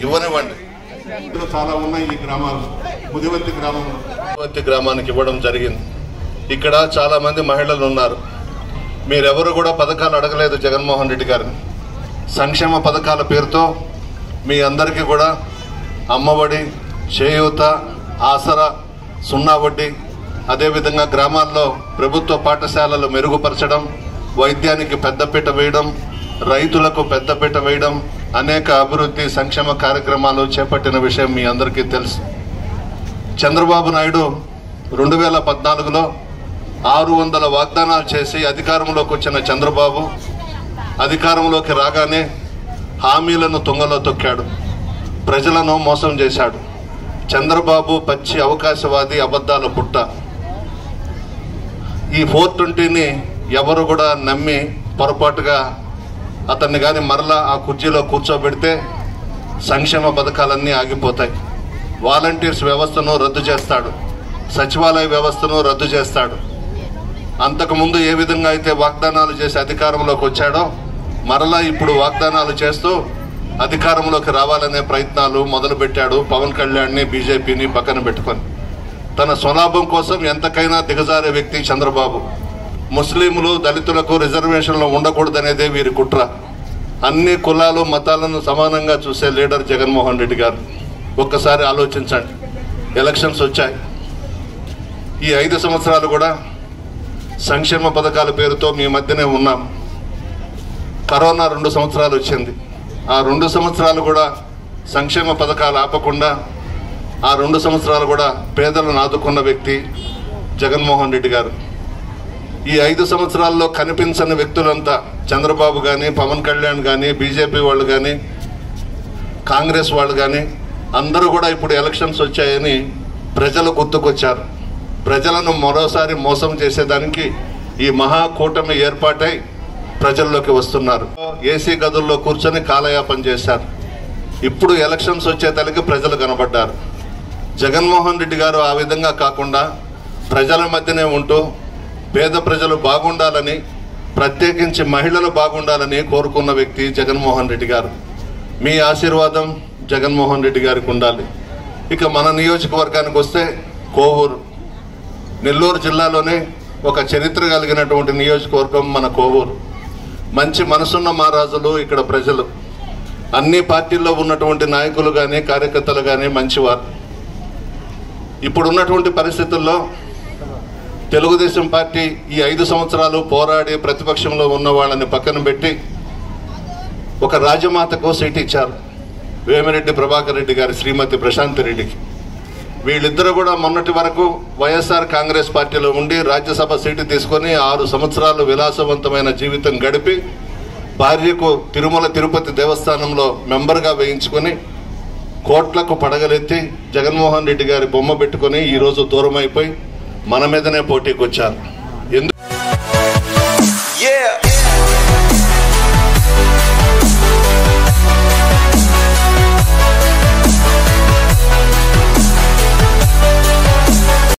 ఇవ్వనివ్వండి. చాలా ఉన్నాయి ఈ గ్రామాలు. ముదివత్తి గ్రామానికి ఇవ్వడం జరిగింది. ఇక్కడ చాలా మంది మహిళలు ఉన్నారు. మీరెవరు కూడా పథకాలు అడగలేదు జగన్మోహన్ రెడ్డి గారిని. సంక్షేమ పథకాల పేరుతో మీ అందరికీ కూడా అమ్మఒడి, చేయూత, ఆసరా, సున్నా వడ్డీ, అదేవిధంగా గ్రామాల్లో ప్రభుత్వ పాఠశాలలు మెరుగుపరచడం, వైద్యానికి పెద్దపీట వేయడం, రైతులకు పెద్దపీట వేయడం, అనేక అభివృద్ధి సంక్షేమ కార్యక్రమాలు చేపట్టిన విషయం మీ అందరికీ తెలుసు. చంద్రబాబు నాయుడు 2014లో 600 వాగ్దానాలు చేసి అధికారంలోకి వచ్చిన చంద్రబాబు అధికారంలోకి రాగానే హామీలను తుంగలో తొక్కాడు, ప్రజలను మోసం చేశాడు. చంద్రబాబు పచ్చి అవకాశవాది, అబద్ధాల పుట్ట. ఈ 420ని ఎవరు కూడా నమ్మి పొరపాటుగా అతన్ని కానీ మరలా ఆ కుర్చీలో కూర్చోబెడితే సంక్షేమ పథకాలన్నీ ఆగిపోతాయి. వాలంటీర్స్ వ్యవస్థను రద్దు చేస్తాడు, సచివాలయ వ్యవస్థను రద్దు చేస్తాడు. అంతకుముందు ఏ విధంగా అయితే వాగ్దానాలు చేసి అధికారంలోకి వచ్చాడో మరలా ఇప్పుడు వాగ్దానాలు చేస్తూ అధికారంలోకి రావాలనే ప్రయత్నాలు మొదలుపెట్టాడు. పవన్ కళ్యాణ్ని, బీజేపీని పక్కన పెట్టుకొని తన స్వలాభం కోసం ఎంతకైనా దిగజారే వ్యక్తి చంద్రబాబు. ముస్లింలు, దళితులకు రిజర్వేషన్లు ఉండకూడదనేదే వీరి కుట్ర. అన్ని కులాలు, మతాలను సమానంగా చూసే లీడర్ జగన్మోహన్ రెడ్డి గారు. ఒక్కసారి ఆలోచించండి. ఎలక్షన్స్ వచ్చాయి. ఈ 5 సంవత్సరాలు కూడా సంక్షేమ పథకాల పేరుతో మీ మధ్యనే ఉన్నాం. కరోనా 2 సంవత్సరాలు వచ్చింది. ఆ 2 సంవత్సరాలు కూడా సంక్షేమ పథకాలు ఆపకుండా ఆ 2 సంవత్సరాలు కూడా పేదలను ఆదుకున్న వ్యక్తి జగన్మోహన్ రెడ్డి గారు. ఈ 5 సంవత్సరాల్లో కనిపించని వ్యక్తులంతా చంద్రబాబు కానీ, పవన్ కళ్యాణ్ కానీ, బీజేపీ వాళ్ళు కానీ, కాంగ్రెస్ వాళ్ళు కానీ అందరూ కూడా ఇప్పుడు ఎలక్షన్స్ వచ్చాయని ప్రజలు గుర్తుకొచ్చారు. ప్రజలను మరోసారి మోసం చేసేదానికి ఈ మహాకూటమి ఏర్పాటై ప్రజల్లోకి వస్తున్నారు. ఏసీ గదుల్లో కూర్చొని కాలయాపన చేశారు. ఇప్పుడు ఎలక్షన్స్ వచ్చే తలకి ప్రజలు కనబడ్డారు. జగన్మోహన్ రెడ్డి గారు ఆ విధంగా కాకుండా ప్రజల మధ్యనే ఉంటూ పేద ప్రజలు బాగుండాలని, ప్రత్యేకించి మహిళలు బాగుండాలని కోరుకున్న వ్యక్తి జగన్మోహన్ రెడ్డి గారు. మీ ఆశీర్వాదం జగన్మోహన్ రెడ్డి గారికి ఉండాలి. ఇక మన నియోజకవర్గానికి వస్తే కోవూరు, నెల్లూరు జిల్లాలోనే ఒక చరిత్ర కలిగినటువంటి నియోజకవర్గం మన కోవూరు. మంచి మనసున్న మహారాజులు ఇక్కడ ప్రజలు. అన్ని పార్టీల్లో ఉన్నటువంటి నాయకులు కానీ, కార్యకర్తలు కానీ మంచివారు. ఇప్పుడున్నటువంటి పరిస్థితుల్లో తెలుగుదేశం పార్టీ ఈ 5 సంవత్సరాలు పోరాడి ప్రతిపక్షంలో ఉన్న వాళ్ళని పక్కన పెట్టి ఒక రాజమాతకు సీట్ ఇచ్చారు, వేమిరెడ్డి ప్రభాకర్ రెడ్డి గారి శ్రీమతి ప్రశాంతి రెడ్డికి. వీళ్ళిద్దరూ కూడా మొన్నటి వరకు వైఎస్ఆర్ కాంగ్రెస్ పార్టీలో ఉండి రాజ్యసభ సీటు తీసుకొని 6 సంవత్సరాలు విలాసవంతమైన జీవితం గడిపి భార్యకు తిరుమల తిరుపతి దేవస్థానంలో మెంబర్గా వేయించుకొని కోట్లకు పడగలెత్తి జగన్మోహన్ రెడ్డి గారి బొమ్మ పెట్టుకొని ఈరోజు దూరం అయిపోయి మన మీదనే పోటీకి వచ్చారు.